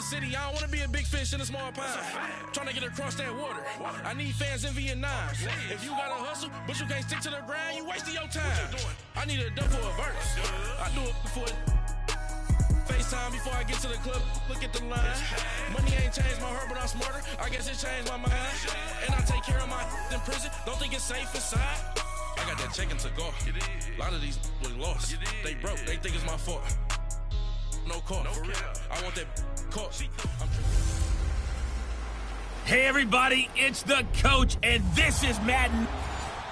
the city, I don't want to be a big fish in a small pond. Trying to get across that water. I need fans in Vietnam. If you got to hustle, but you can't stick to the grind, you wasting your time. I need a dub for a verse. I do it for FaceTime before I get to the club, look at the line. Money ain't changed my heart, but I'm smarter. I guess it changed my mind. And I take care of my in prison. Don't think it's safe inside. I got that checking to go. A lot of these was lost. They broke. They think it's my fault. No call. For real. I want that call. Hey everybody, it's the coach, and this is Madden.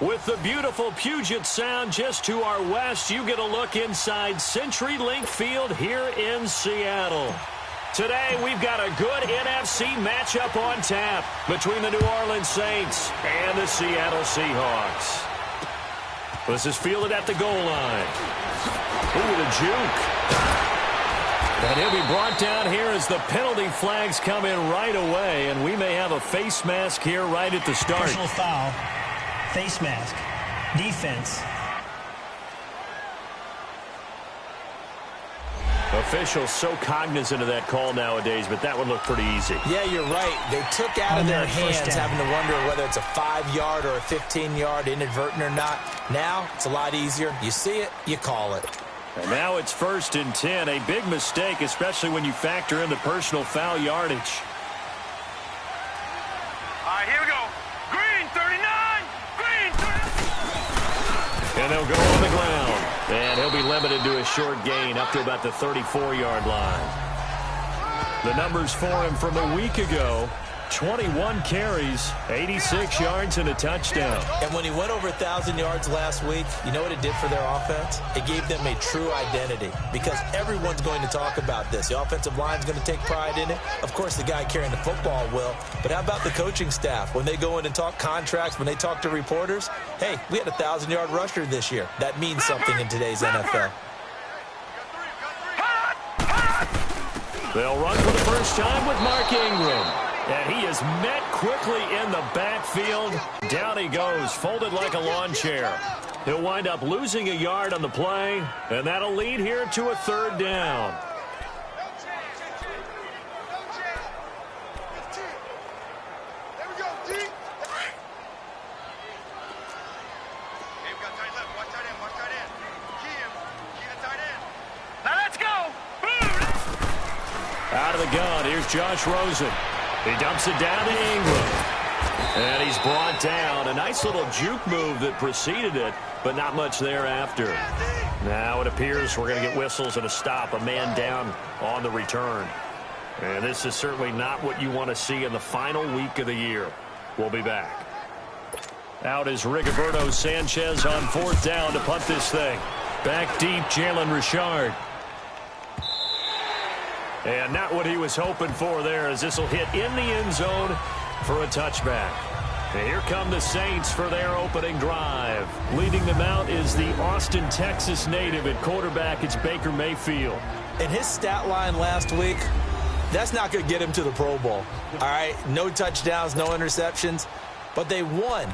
With the beautiful Puget Sound just to our west, you get a look inside CenturyLink Field here in Seattle. Today, we've got a good NFC matchup on tap between the New Orleans Saints and the Seattle Seahawks. This is fielded at the goal line. Ooh, the juke. And he'll be brought down here as the penalty flags come in right away, and we may have a face mask here right at the start. Personal foul. Face mask. Defense. Officials so cognizant of that call nowadays, but that would look pretty easy. Yeah, you're right. They took out of their hands having to wonder whether it's a 5-yard or a 15-yard inadvertent or not. Now, it's a lot easier. You see it, you call it. And now it's 1st and 10. A big mistake, especially when you factor in the personal foul yardage. All right, here we go. Green, 39. Green, 39. And they'll go on the ground. And he'll be limited to a short gain up to about the 34-yard line. The numbers for him from a week ago: 21 carries, 86 yards, and a touchdown. And when he went over 1,000 yards last week, you know what it did for their offense? It gave them a true identity, because everyone's going to talk about this. The offensive line's going to take pride in it. Of course, the guy carrying the football will. But how about the coaching staff? When they go in and talk contracts, when they talk to reporters, hey, we had a 1,000-yard rusher this year. That means something in today's NFL. They'll run for the first time with Mark Ingram. And he is met quickly in the backfield. Down he goes, folded like a lawn chair. He'll wind up losing a yard on the play, and that'll lead here to a 3rd down. Now let's go. Out of the gun, here's Josh Rosen. He dumps it down to Ingram. And he's brought down. A nice little juke move that preceded it, but not much thereafter. Now it appears we're going to get whistles and a stop. A man down on the return. And this is certainly not what you want to see in the final week of the year. We'll be back. Out is Rigoberto Sanchez on 4th down to punt this thing. Back deep, Jalen Richard. And not what he was hoping for there, as this will hit in the end zone for a touchback. And here come the Saints for their opening drive. Leading them out is the Austin, Texas native. At quarterback, it's Baker Mayfield. And his stat line last week, that's not going to get him to the Pro Bowl. All right, no touchdowns, no interceptions, but they won.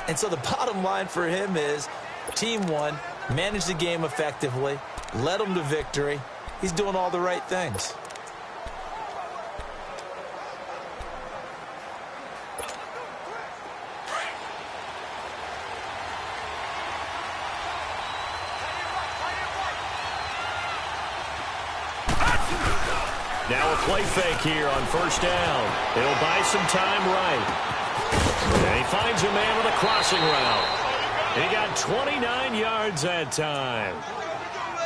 And so the bottom line for him is team won, managed the game effectively, led them to victory. He's doing all the right things. Now a play fake here on 1st down. He'll buy some time right. And he finds a man with a crossing route. He got 29 yards that time.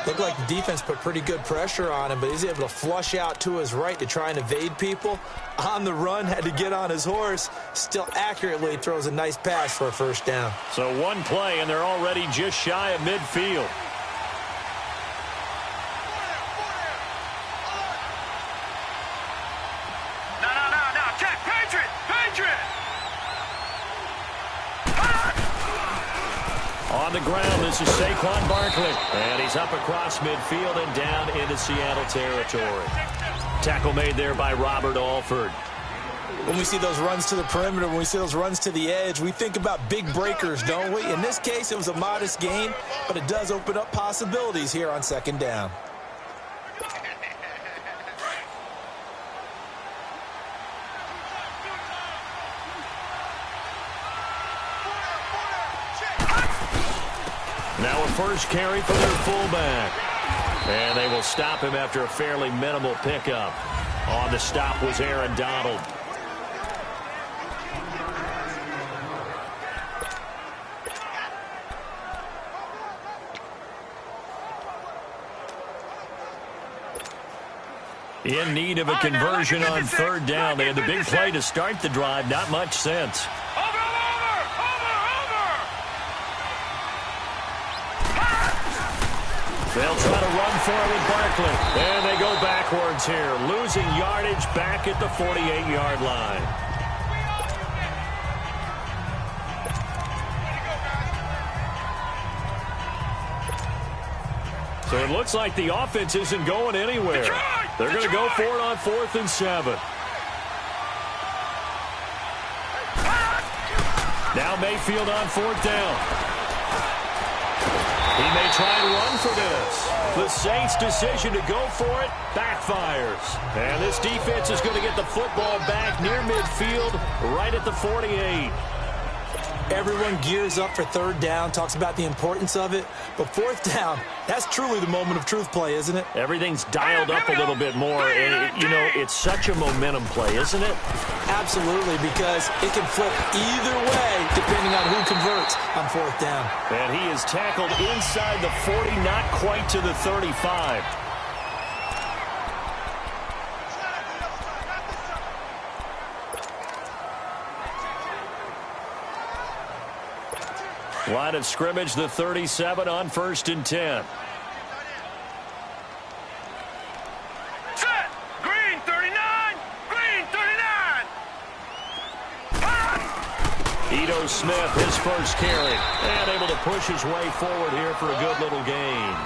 Looked like the defense put pretty good pressure on him, but he's able to flush out to his right to try and evade people. On the run, had to get on his horse. Still accurately throws a nice pass for a 1st down. So one play, and they're already just shy of midfield. On the ground, this is Saquon Barkley. And he's up across midfield and down into Seattle territory. Tackle made there by Robert Alford. When we see those runs to the perimeter, when we see those runs to the edge, we think about big breakers, don't we? In this case, it was a modest gain, but it does open up possibilities here on 2nd down. Now a first carry for their fullback. And they will stop him after a fairly minimal pickup. On the stop was Aaron Donald. In need of a conversion on third down. They had the big play to start the drive. Not much sense. They'll try to run for it with Barkley. And they go backwards here. Losing yardage back at the 48-yard line. So it looks like the offense isn't going anywhere. They're going to go for it on 4th and 7. Now Mayfield on 4th down. He may try and run for this. The Saints' decision to go for it backfires. And this defense is going to get the football back near midfield, right at the 48. Everyone gears up for third down, talks about the importance of it. But fourth down, that's truly the moment of truth play, isn't it? Everything's dialed up a little bit more. And, you know, it's such a momentum play, isn't it? Absolutely, because it can flip either way depending on who converts on fourth down. And he is tackled inside the 40, not quite to the 35. Line of scrimmage, the 37 on 1st and 10. Set! Green 39! Green 39! Ito Smith, his first carry. And able to push his way forward here for a good little gain.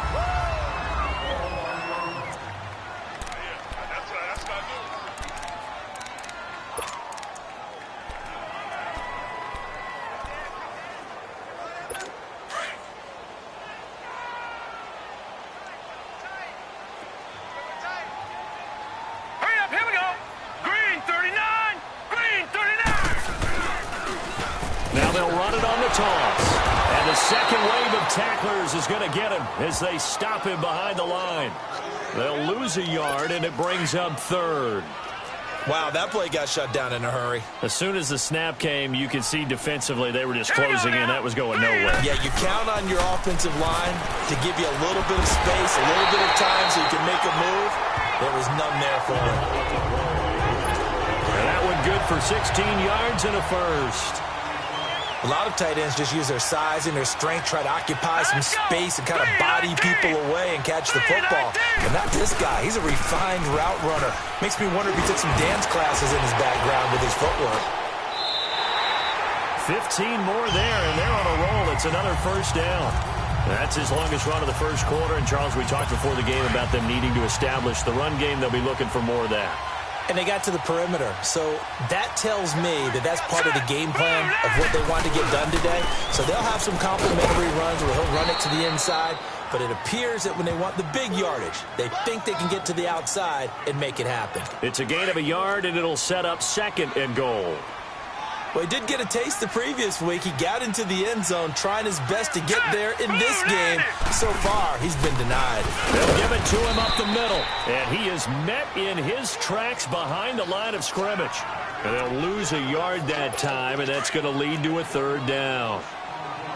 Tacklers is going to get him as they stop him behind the line. They'll lose a yard, and it brings up 3rd. Wow, that play got shut down in a hurry. As soon as the snap came, you could see defensively they were just closing in. That was going nowhere. Yeah, you count on your offensive line to give you a little bit of space, a little bit of time so you can make a move. There was none there for him. And that one good for 16 yards and a first. A lot of tight ends just use their size and their strength, try to occupy some space and kind of body people away and catch the football. But not this guy. He's a refined route runner. Makes me wonder if he took some dance classes in his background with his footwork. 15 more there, and they're on a roll. It's another first down. That's his longest run of the first quarter. And, Charles, we talked before the game about them needing to establish the run game. They'll be looking for more of that. And they got to the perimeter. So that tells me that that's part of the game plan of what they want to get done today. So they'll have some complimentary runs where he'll run it to the inside. But it appears that when they want the big yardage, they think they can get to the outside and make it happen. It's a gain of a yard, and it'll set up 2nd and goal. Well, he did get a taste the previous week. He got into the end zone trying his best to get there in this game. So far, he's been denied. They'll give it to him up the middle. And he is met in his tracks behind the line of scrimmage. And they'll lose a yard that time, and that's going to lead to a 3rd down.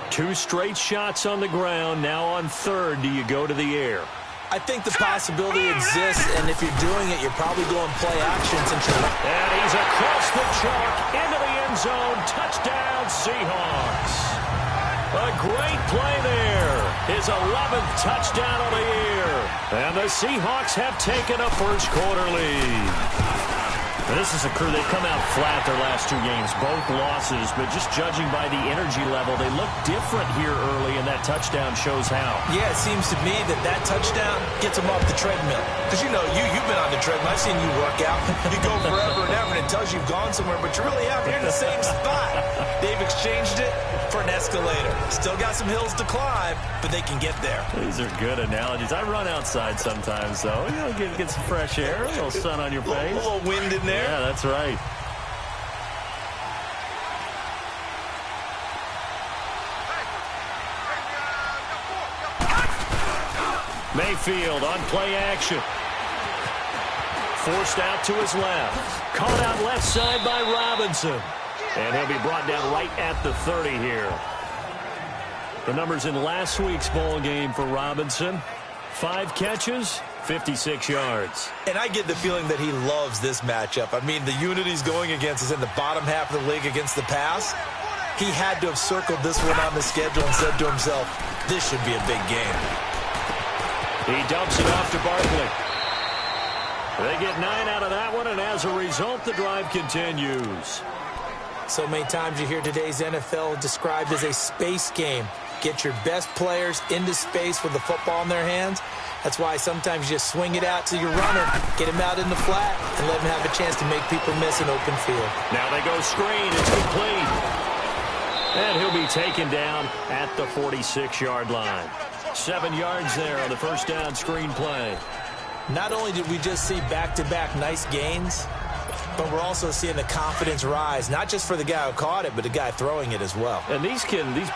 2 straight shots on the ground. Now on 3rd, do you go to the air? I think the possibility exists, and if you're doing it, you're probably going play action since you're... And he's across the chalk into the end zone. Touchdown, Seahawks. A great play there. His 11th touchdown of the year. And the Seahawks have taken a first quarter lead. This is a crew. They've come out flat their last 2 games, both losses, but just judging by the energy level, they look different here early, and that touchdown shows how. Yeah, it seems to me that touchdown gets them off the treadmill. Because, you know, you've been on the treadmill. I've seen you work out. You go forever and ever, and it tells you you've gone somewhere, but you really haven't. You're in the same spot. They've exchanged it for an escalator. Still got some hills to climb, but they can get there. These are good analogies. I run outside sometimes, though. You know, get some fresh air, a little sun on your face. A little wind in there. Yeah, that's right. Mayfield on play action. Forced out to his left. Caught out left side by Robinson. And he'll be brought down right at the 30 here. The numbers in last week's ball game for Robinson. 5 catches, 56 yards. And I get the feeling that he loves this matchup. I mean, the unit he's going against is in the bottom half of the league against the pass. He had to have circled this one on the schedule and said to himself, this should be a big game. He dumps it off to Barkley. They get 9 out of that one, and as a result, the drive continues. So many times you hear today's NFL described as a space game. Get your best players into space with the football in their hands. That's why sometimes you just swing it out to your runner, get him out in the flat, and let him have a chance to make people miss an open field. Now they go screen. It's complete. And he'll be taken down at the 46-yard line. 7 yards there on the first down screen play. Not only did we just see back-to-back nice gains, but we're also seeing the confidence rise, not just for the guy who caught it, but the guy throwing it as well. And these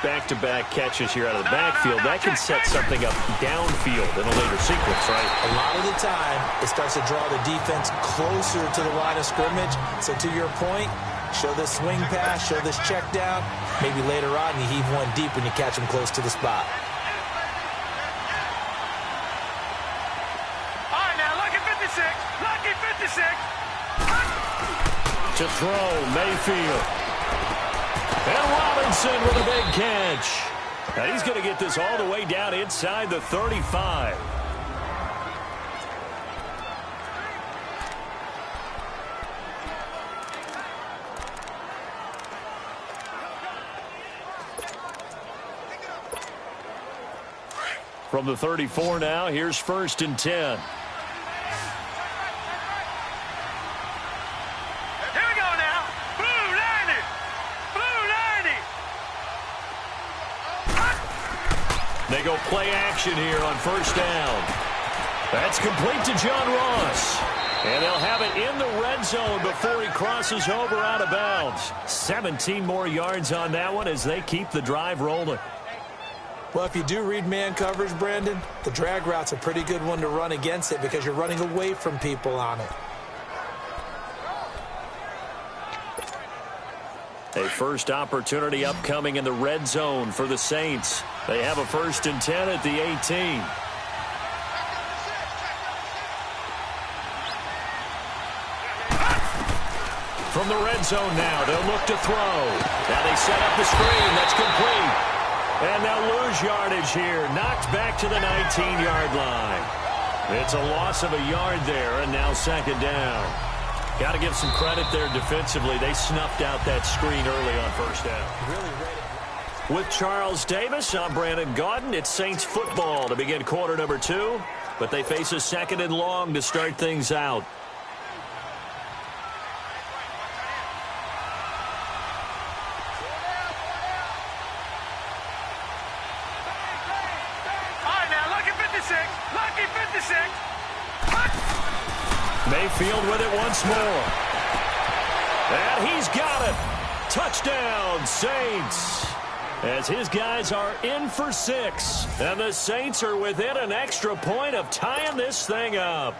back-to-back catches here out of the backfield, that can set something up downfield in a later sequence, right? A lot of the time, it starts to draw the defense closer to the line of scrimmage. So to your point, show this swing pass, show this check down. Maybe later on, you heave one deep when you catch him close to the spot. All right, now, lucky 56. Lucky 56. To throw, Mayfield. And Robinson with a big catch. And he's going to get this all the way down inside the 35. From the 34 now, here's 1st and 10. They go play action here on 1st down. That's complete to John Ross. And they'll have it in the red zone before he crosses over out of bounds. 17 more yards on that one as they keep the drive rolling. Well, if you do read man coverage, Brandon, the drag route's a pretty good one to run against it because you're running away from people on it. A first opportunity upcoming in the red zone for the Saints. They have a 1st and 10 at the 18. From the red zone now, they'll look to throw. Now they set up the screen. That's complete. And they'll lose yardage here. Knocked back to the 19-yard line. It's a loss of a yard there, and now 2nd down. Got to give some credit there defensively. They snuffed out that screen early on 1st down. Really read it. With Charles Davis, I'm Brandon Gaudin. It's Saints football to begin quarter number 2, but they face a 2nd and long to start things out. All right, now, lucky 56. Lucky 56. Mayfield with it once more. And he's got it. Touchdown, Saints. As his guys are in for 6. And the Saints are within an extra point of tying this thing up.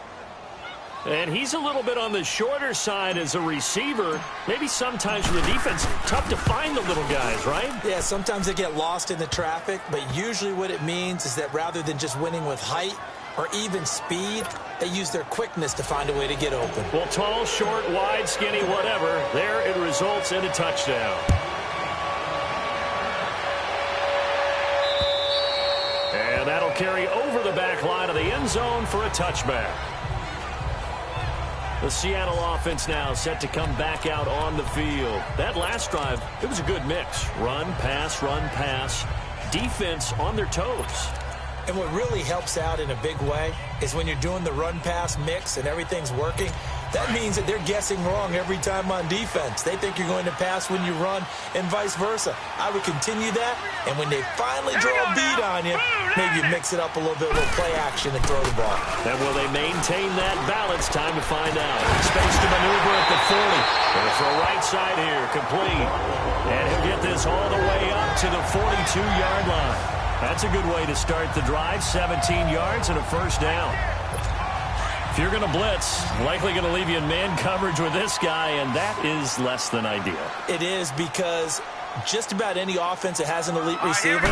And he's a little bit on the shorter side as a receiver. Maybe sometimes for the defense, tough to find the little guys, right? Yeah, sometimes they get lost in the traffic, but usually what it means is that rather than just winning with height or even speed, they use their quickness to find a way to get open. Well, tall, short, wide, skinny, whatever, there it results in a touchdown. And that'll carry over the back line of the end zone for a touchback. The Seattle offense now set to come back out on the field. That last drive, it was a good mix. Run, pass, defense on their toes. And what really helps out in a big way is when you're doing the run-pass mix and everything's working, that means that they're guessing wrong every time on defense. They think you're going to pass when you run and vice versa. I would continue that, and when they finally draw a beat on you, maybe you mix it up a little bit with play action and throw the ball. And will they maintain that balance? Time to find out. Space to maneuver at the 40. Going to throw right side here, complete. And he'll get this all the way up to the 42-yard line. That's a good way to start the drive. 17 yards and a first down. If you're going to blitz, likely going to leave you in man coverage with this guy, and that is less than ideal. It is, because just about any offense that has an elite receiver,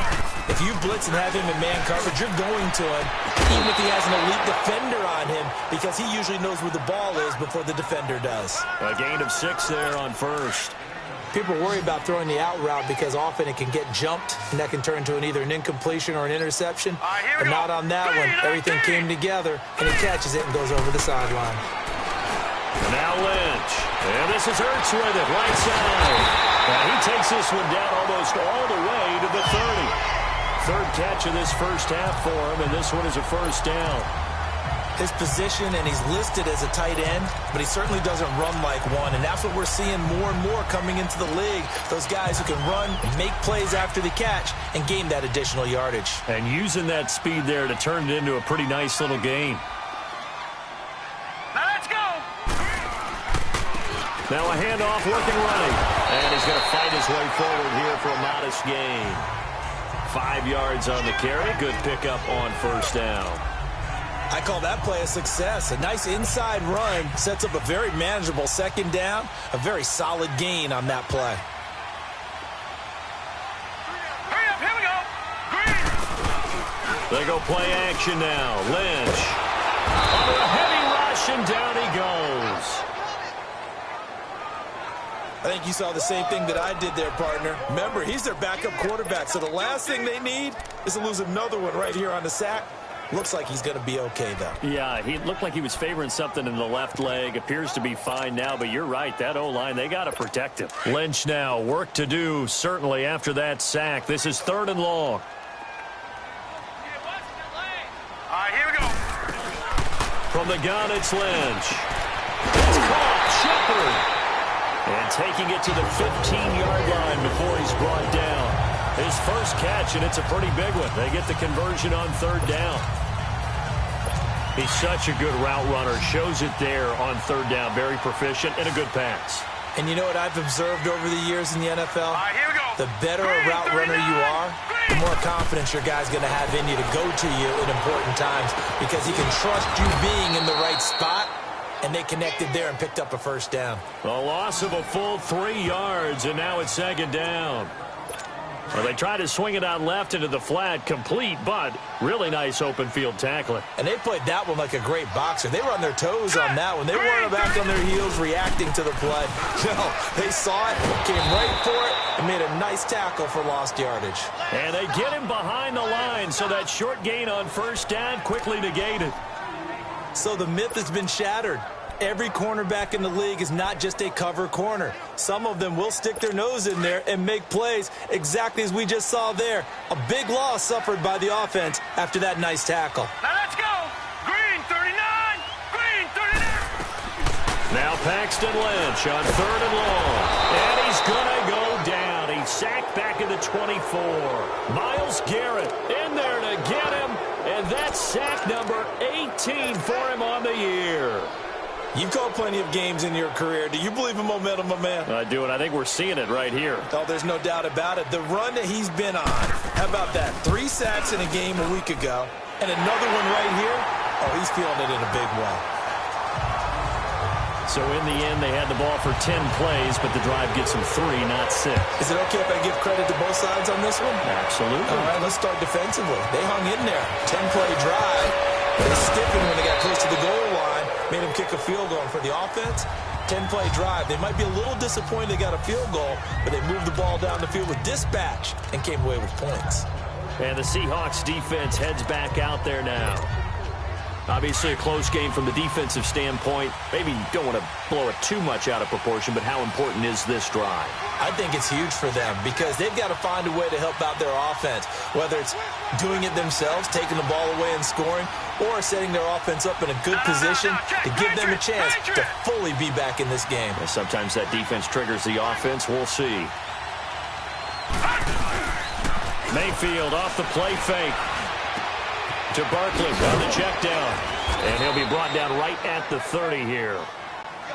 if you blitz and have him in man coverage, you're going to him, even if he has an elite defender on him, because he usually knows where the ball is before the defender does. A gain of 6 there on first. People worry about throwing the out route because often it can get jumped, and that can turn into either an incompletion or an interception. But not on that one. Everything came together, and he catches it and goes over the sideline. Now Lynch. And this is Ertz with it, right side. And he takes this one down almost all the way to the 30. Third catch of this first half for him, and this one is a first down. His position, and he's listed as a tight end, but he certainly doesn't run like one, and that's what we're seeing more and more coming into the league. Those guys who can run, make plays after the catch, and gain that additional yardage. And using that speed there to turn it into a pretty nice little gain. Now let's go. Now a handoff looking right. And he's going to fight his way forward here for a modest gain. 5 yards on the carry. Good pickup on first down. I call that play a success. A nice inside run sets up a very manageable second down. A very solid gain on that play. Hurry up, here we go. Green. They go play action now. Lynch. Under a heavy rush, and down he goes. I think you saw the same thing that I did there, partner. Remember, he's their backup quarterback, so the last thing they need is to lose another one right here on the sack. Looks like he's going to be okay, though. Yeah, he looked like he was favoring something in the left leg. Appears to be fine now, but you're right. That O-line, they got to protect him. Lynch now, work to do, certainly, after that sack. This is 3rd and long. All right, here we go. From the gun, it's Lynch. It's caught, Shepard. And taking it to the 15-yard line before he's brought down. His first catch, and it's a pretty big one. They get the conversion on 3rd down. He's such a good route runner. Shows it there on 3rd down. Very proficient and a good pass. And you know what I've observed over the years in the NFL? All right, here we go. The better a route runner you are, the more confidence your guy's going to have in you to go to you in important times, because he can trust you being in the right spot, and they connected there and picked up a first down. A loss of a full 3 yards, and now it's 2nd down. Well, they try to swing it out left into the flat, complete, but really nice open field tackling. And they played that one like a great boxer. They were on their toes on that one. They weren't back on their heels reacting to the play. No, they saw it, came right for it, and made a nice tackle for lost yardage. And they get him behind the line, so that short gain on first down quickly negated. So the myth has been shattered. Every cornerback in the league is not just a cover corner. Some of them will stick their nose in there and make plays exactly as we just saw there. A big loss suffered by the offense after that nice tackle. Now let's go. Green 39. Green 39. Now Paxton Lynch on 3rd and long. And he's going to go down. He's sacked back at the 24. Myles Garrett in there to get him. And that's sack number 18 for him on the year. You've called plenty of games in your career. Do you believe in momentum, my man? I do, and I think we're seeing it right here. Oh, there's no doubt about it. The run that he's been on, how about that? 3 sacks in a game a week ago, and another one right here. Oh, he's feeling it in a big way. So in the end, they had the ball for 10 plays, but the drive gets them 3, not 6. Is it okay if I give credit to both sides on this one? Absolutely. All right, let's start defensively. They hung in there. 10-play drive. They stiffened when they got close to the goal line. Made him kick a field goal. And for the offense, 10-play drive. They might be a little disappointed they got a field goal, but they moved the ball down the field with dispatch and came away with points. And the Seahawks defense heads back out there now. Obviously a close game from the defensive standpoint. Maybe you don't want to blow it too much out of proportion, but how important is this drive? I think it's huge for them because they've got to find a way to help out their offense, whether it's doing it themselves, taking the ball away and scoring, or setting their offense up in a good position to give them a chance to fully be back in this game. And sometimes that defense triggers the offense. We'll see. Mayfield off the play fake to Barkley on the check down. And he'll be brought down right at the 30 here.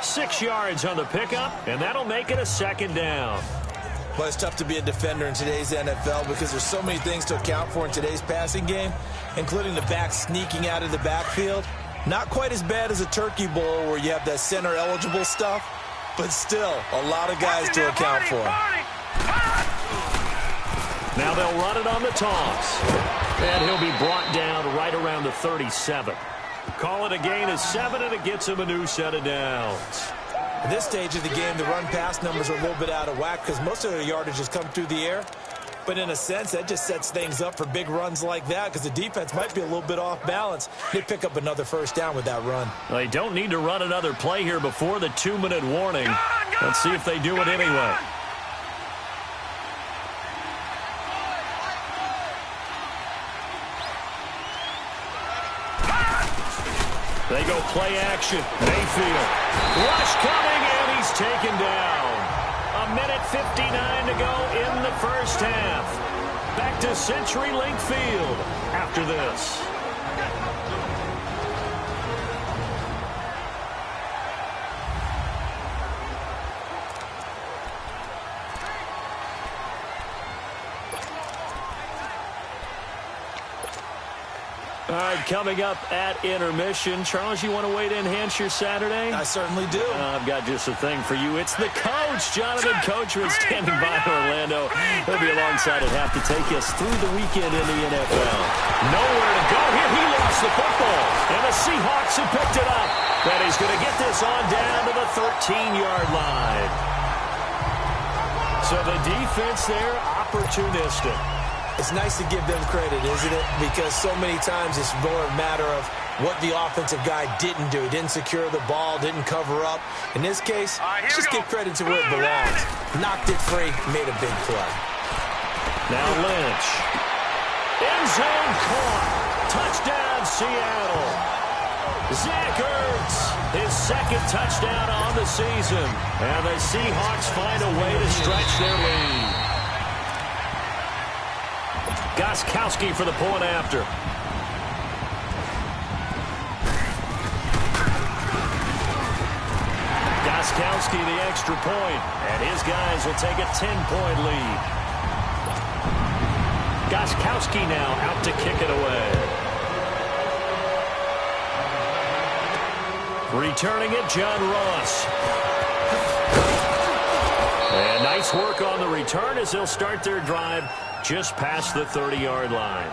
6 yards on the pickup, and that'll make it a 2nd down. Well, it's tough to be a defender in today's NFL because there's so many things to account for in today's passing game, including the back sneaking out of the backfield. Not quite as bad as a turkey bowl where you have that center-eligible stuff, but still a lot of guys to account for. Now they'll run it on the toss. And he'll be brought down right around the 37. Call it a gain of 7, and it gets him a new set of downs. At this stage of the game, the run-pass numbers are a little bit out of whack because most of their yardage has come through the air. But in a sense, that just sets things up for big runs like that because the defense might be a little bit off balance. They pick up another first down with that run. They don't need to run another play here before the 2-minute warning. Let's see if they do it anyway. They go play action. Mayfield. Rush coming, and he's taken down. 1:59 to go in the first half. Back to CenturyLink Field after this. All right, coming up at intermission. Charles, you want a way to enhance your Saturday? I certainly do. I've got just a thing for you. It's the coach, Jonathan Coachman, standing by in Orlando. He'll be alongside at half to take us through the weekend in the NFL. Nowhere to go here. He lost the football, and the Seahawks have picked it up. And he's going to get this on down to the 13-yard line. So the defense there, opportunistic. It's nice to give them credit, isn't it? Because so many times it's more a matter of what the offensive guy didn't do. He didn't secure the ball, didn't cover up. In this case, just give credit to where it belongs. Knocked it free, made a big play. Now Lynch. End zone caught. Touchdown, Seattle. Zach Ertz, his second touchdown on the season. And the Seahawks find a way to stretch their lead. Gostkowski for the point after. Gostkowski the extra point, and his guys will take a 10-point lead. Gostkowski now out to kick it away. Returning it, John Ross. And nice work on the return as they'll start their drive just past the 30-yard line.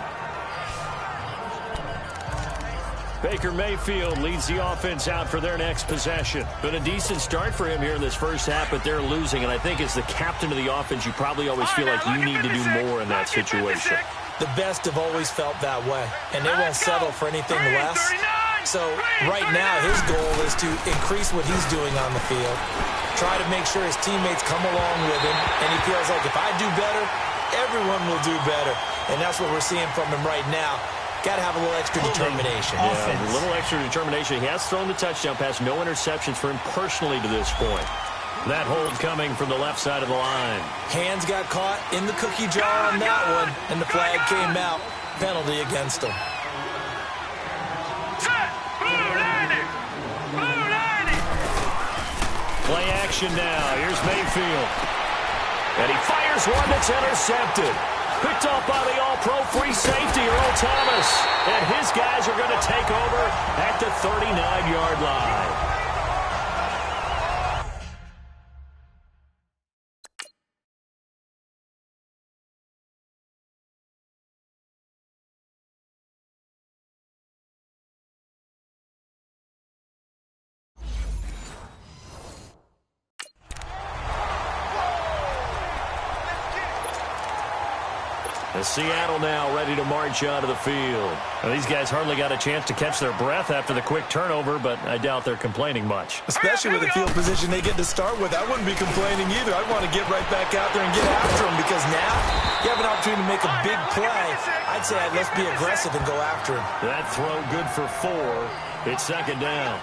Baker Mayfield leads the offense out for their next possession. Been a decent start for him here in this first half, but they're losing. And I think as the captain of the offense, you probably always feel like you need to do more in that situation. The best have always felt that way, and they won't settle for anything less. So right now, his goal is to increase what he's doing on the field, try to make sure his teammates come along with him, and he feels like if I do better, everyone will do better. And that's what we're seeing from him right now. Got to have a little extra determination. Yeah, a little extra determination. He has thrown the touchdown pass. No interceptions for him personally to this point. That hold coming from the left side of the line. Hands got caught in the cookie jar on that one, and the flag came out. Penalty against him. Play action now. Here's Mayfield. And he fires one that's intercepted. Picked off by the all-pro free safety, Earl Thomas. And his guys are going to take over at the 39-yard line. Seattle now ready to march onto the field. Now, these guys hardly got a chance to catch their breath after the quick turnover, but I doubt they're complaining much. Especially with the field position they get to start with. I wouldn't be complaining either. I'd want to get right back out there and get after them because now you have an opportunity to make a big play. I'd say let's be aggressive and go after him. That throw good for 4. It's second down.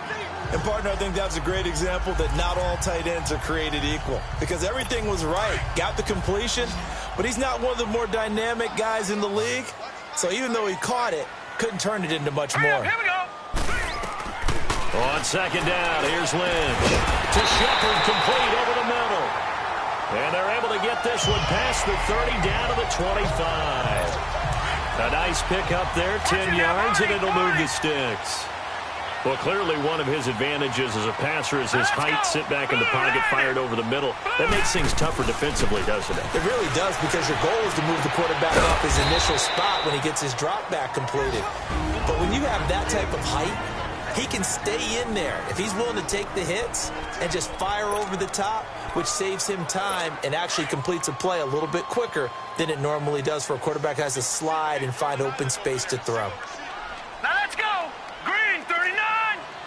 And, partner, I think that was a great example that not all tight ends are created equal because everything was right. Got the completion, but he's not one of the more dynamic guys in the league. So even though he caught it, couldn't turn it into much more. Here we go. On second down, here's Lynch. To Shepard, complete over the middle. And they're able to get get this one past the 30 down to the 25. A nice pick up there, 10 yards, and it'll move the sticks. Well, clearly one of his advantages as a passer is his height, sit back in the pocket, fired over the middle. That makes things tougher defensively, doesn't it? It really does, because your goal is to move the quarterback off his initial spot when he gets his drop back completed. But when you have that type of height, he can stay in there if he's willing to take the hits and just fire over the top, which saves him time and actually completes a play a little bit quicker than it normally does for a quarterback who has to slide and find open space to throw. Now let's go. Green 39.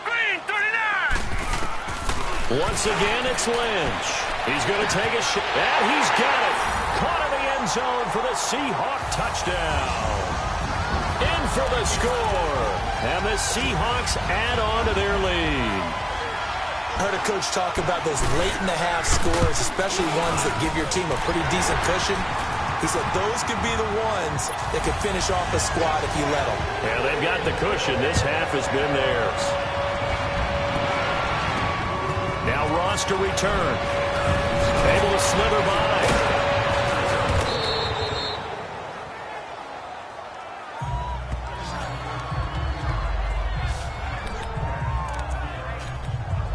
Green 39. Once again, it's Lynch. He's going to take a shot. And he's got it. Caught in the end zone for the Seahawk touchdown. In for the score. And the Seahawks add on to their lead. I heard a coach talk about those late-in-the-half scores, especially ones that give your team a pretty decent cushion. He said those could be the ones that could finish off a squad if you let them. Yeah, they've got the cushion. This half has been theirs. Now Ross to return. Able to slither by.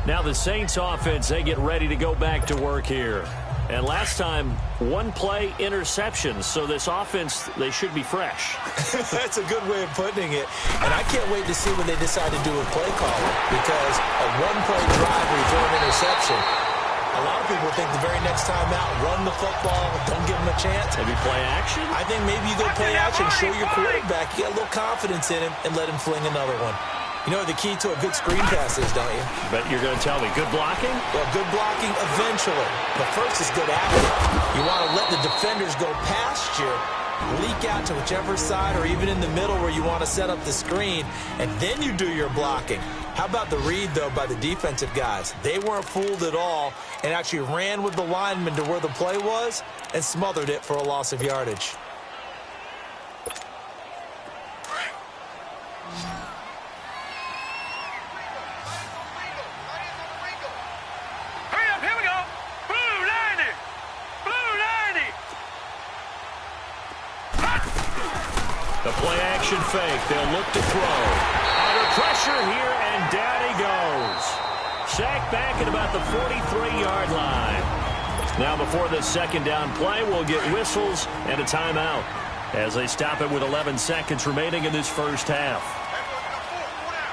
Now the Saints offense, they get ready to go back to work here. And last time, one play interception. So this offense, they should be fresh. That's a good way of putting it. And I can't wait to see when they decide to do a play call. Because a one-play drive where you throw an interception, a lot of people think the very next time out, run the football, don't give them a chance. Maybe play action? I think maybe you go play action, show your quarterback, you get a little confidence in him, and let him fling another one. You know what the key to a good screen pass is, don't you? But you're going to tell me, good blocking? Well, good blocking eventually. But first is good accuracy. You want to let the defenders go past you, leak out to whichever side or even in the middle where you want to set up the screen, and then you do your blocking. How about the read, though, by the defensive guys? They weren't fooled at all and actually ran with the lineman to where the play was and smothered it for a loss of yardage. The play-action fake. They'll look to throw. Under pressure here, and down he goes. Sacked back at about the 43-yard line. Now before the second down play, we'll get whistles and a timeout as they stop it with 11 seconds remaining in this first half.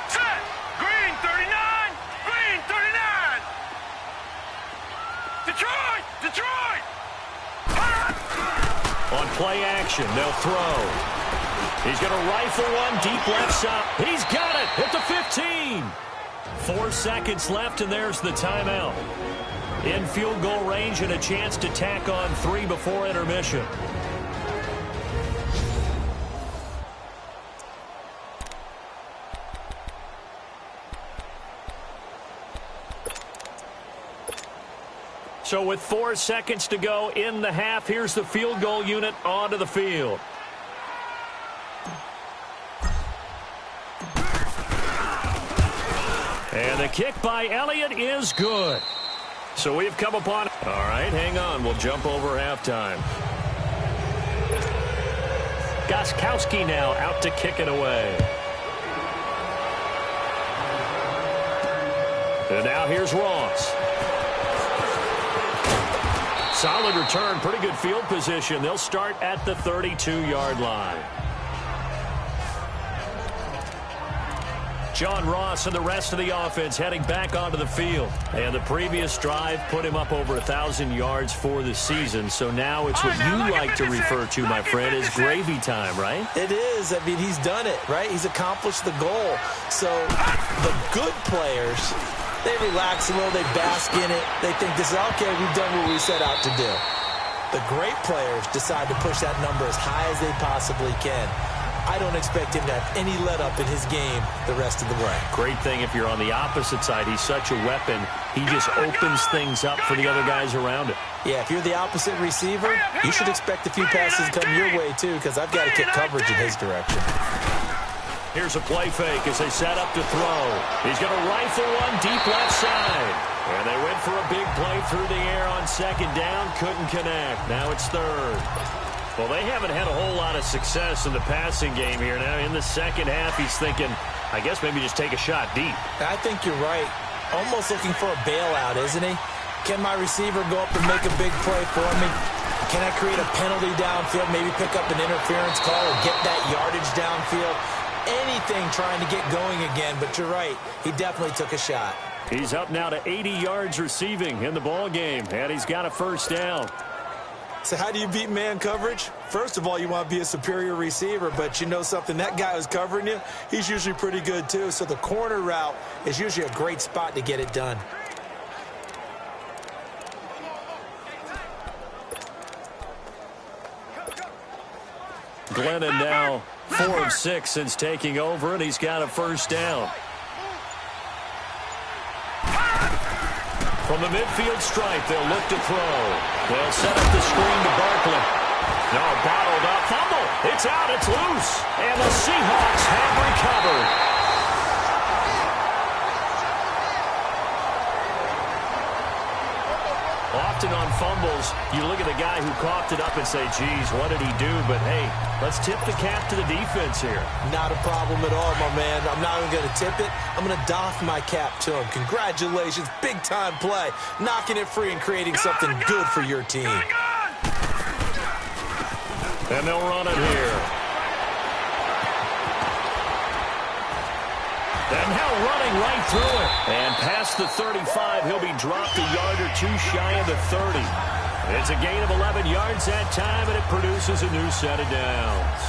Set. Green 39. Green 39. Detroit. Detroit. On play action, they'll throw. He's going to rifle one deep left side. He's got it at the 15. 4 seconds left, and there's the timeout. In field goal range and a chance to tack on 3 before intermission. So with 4 seconds to go in the half, here's the field goal unit onto the field. And the kick by Elliott is good. So we've come upon... All right, hang on. We'll jump over halftime. Gostkowski now out to kick it away. And now here's Ross. Solid return, pretty good field position. They'll start at the 32-yard line. John Ross and the rest of the offense heading back onto the field. And the previous drive put him up over 1,000 yards for the season. So now it's what you like to refer to, my friend, as gravy time, right? It is. I mean, he's done it, right? He's accomplished the goal. So the good players, they relax a little, they bask in it. They think this is, okay, we've done what we set out to do. The great players decide to push that number as high as they possibly can. I don't expect him to have any let-up in his game the rest of the way. Great thing if you're on the opposite side. He's such a weapon. He just opens things up for the other guys around him. Yeah, if you're the opposite receiver, you should expect a few passes to come your way, too, because I've got to get coverage in his direction. Here's a play fake as they set up to throw. He's going to rifle one deep left side. And they went for a big play through the air on on second down, couldn't connect. Now it's third. Well, they haven't had a whole lot of success in the passing game here. Now in the second half, he's thinking, I guess maybe just take a shot deep. I think you're right. Almost looking for a bailout, isn't he? Can my receiver go up and make a big play for me? Can I create a penalty downfield, maybe pick up an interference call or get that yardage downfield? Anything trying to get going again, but you're right. He definitely took a shot. He's up now to 80 yards receiving in the ball game, and he's got a first down. So how do you beat man coverage? First of all, you want to be a superior receiver, but you know something, that guy who's covering you, he's usually pretty good too. So the corner route is usually a great spot to get it done. Glennon now 4 of 6 since taking over, and he's got a first down. From the midfield stripe, they'll look to throw. They'll set up the screen to Barkley. No, bottled up. Fumble. It's out. It's loose. And the Seahawks have recovered. Often on fumbles, you look at the guy who coughed it up and say, geez, what did he do? But, hey, let's tip the cap to the defense here. Not a problem at all, my man. I'm not even going to tip it. I'm going to doff my cap to him. Congratulations. Big-time play. Knocking it free and creating something good for your team. And they'll run it here. And now running right through it. And past the 35, he'll be dropped a yard or two shy of the 30. It's a gain of 11 yards that time, and it produces a new set of downs.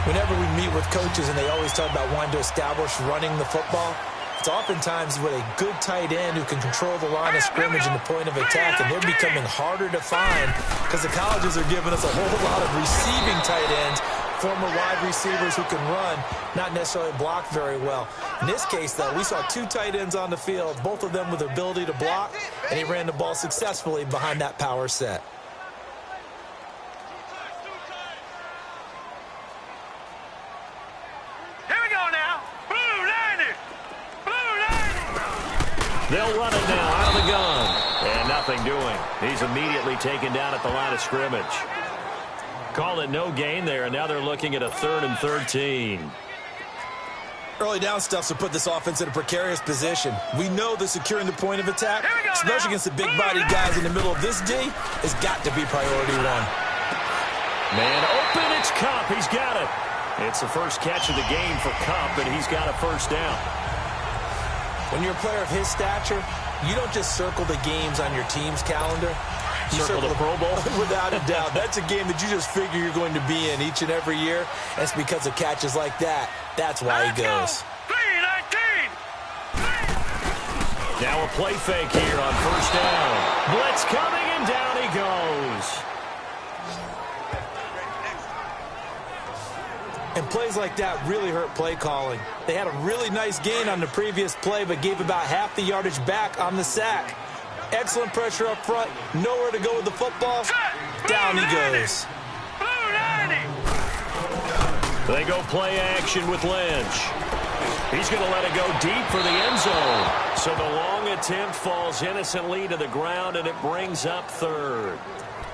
Whenever we meet with coaches and they always talk about wanting to establish running the football, it's oftentimes with a good tight end who can control the line of scrimmage and the point of attack, and they're becoming harder to find because the colleges are giving us a whole lot of receiving tight ends, former wide receivers who can run, not necessarily block very well. In this case, though, we saw 2 tight ends on the field, both of them with the ability to block, and he ran the ball successfully behind that power set. Here we go now. Blue 90. Blue 90. They'll run it now out of the gun. And nothing doing. He's immediately taken down at the line of scrimmage. Call it no gain there, and now they're looking at a 3rd and 13. Early down stuff to put this offense in a precarious position. We know that securing the point of attack, especially against the big-bodied guys in the middle of this D, has got to be priority 1. Man open, it's Cup. He's got it. It's the first catch of the game for Cup, and he's got a first down. When you're a player of his stature, you don't just circle the games on your team's calendar. You circle the Pro Bowl? Without a doubt. That's a game that you just figure you're going to be in each and every year. And it's because of catches like that. That's why he goes. 319. Now a play fake here on first down. Blitz coming, and down he goes. And plays like that really hurt play calling. They had a really nice gain on the previous play, but gave about half the yardage back on the sack. Excellent pressure up front. Nowhere to go with the football. Down he goes. Blue 90. They go play action with Lynch. He's going to let it go deep for the end zone. So the long attempt falls innocently to the ground, and it brings up 3rd.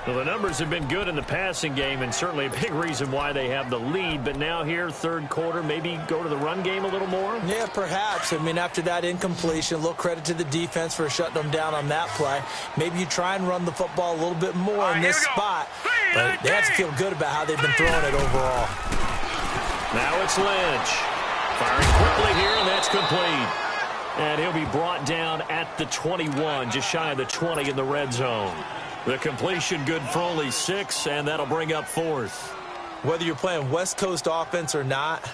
Well, the numbers have been good in the passing game, and certainly a big reason why they have the lead. But now here, 3rd quarter, maybe go to the run game a little more? Yeah, perhaps. I mean, after that incompletion, a little credit to the defense for shutting them down on that play. Maybe you try and run the football a little bit more in this spot. But they have to feel good about how they've been throwing it overall. Now it's Lynch. Firing quickly here, and that's complete. And he'll be brought down at the 21, just shy of the 20 in the red zone. The completion good for only 6, and that'll bring up 4th. Whether you're playing West Coast offense or not,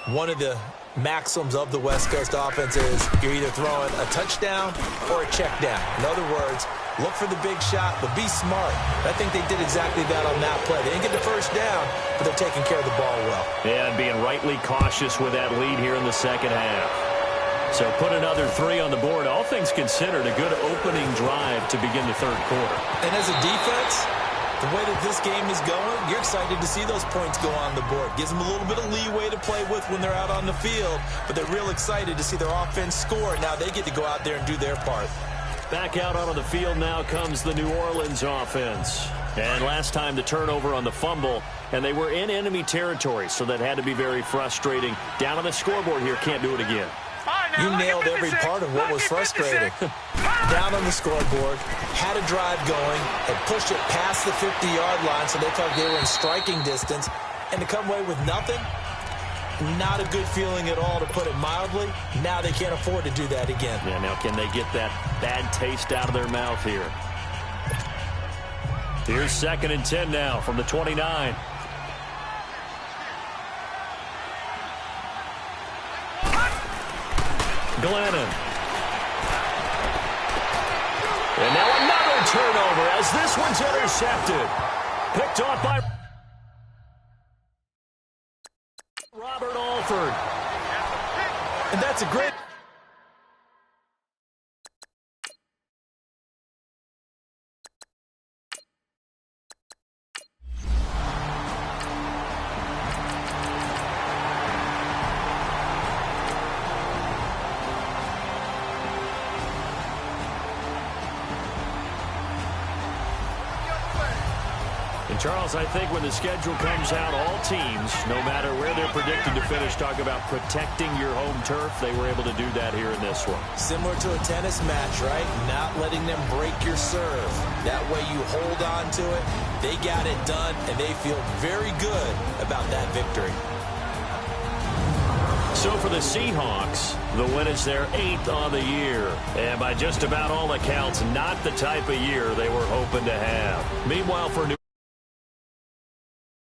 one of the maxims of the West Coast offense is you're either throwing a touchdown or a check down. In other words, look for the big shot, but be smart. I think they did exactly that on that play. They didn't get the first down, but they're taking care of the ball well. Yeah, and being rightly cautious with that lead here in the second half. So put another 3 on the board. All things considered, a good opening drive to begin the 3rd quarter. And as a defense, the way that this game is going, you're excited to see those points go on the board. Gives them a little bit of leeway to play with when they're out on the field, but they're real excited to see their offense score. Now they get to go out there and do their part. Back out onto the field now comes the New Orleans offense. And last time the turnover on the fumble, and they were in enemy territory, so that had to be very frustrating. Down on the scoreboard here, can't do it again. You nailed every part of what was frustrating. Down on the scoreboard, had a drive going, and pushed it past the 50-yard line so they felt they were in striking distance. And to come away with nothing, not a good feeling at all, to put it mildly. Now they can't afford to do that again. Yeah, now can they get that bad taste out of their mouth here? Here's 2nd and 10 now from the 29. Glennon. And now another turnover as this one's intercepted. Picked off by Robert Alford. And that's a great... And Charles, I think when the schedule comes out, all teams, no matter where they're predicted to finish, talk about protecting your home turf. They were able to do that here in this one. Similar to a tennis match, right? Not letting them break your serve. That way you hold on to it. They got it done, and they feel very good about that victory. So for the Seahawks, the win is their 8th on the year. And by just about all accounts, not the type of year they were hoping to have. Meanwhile, for New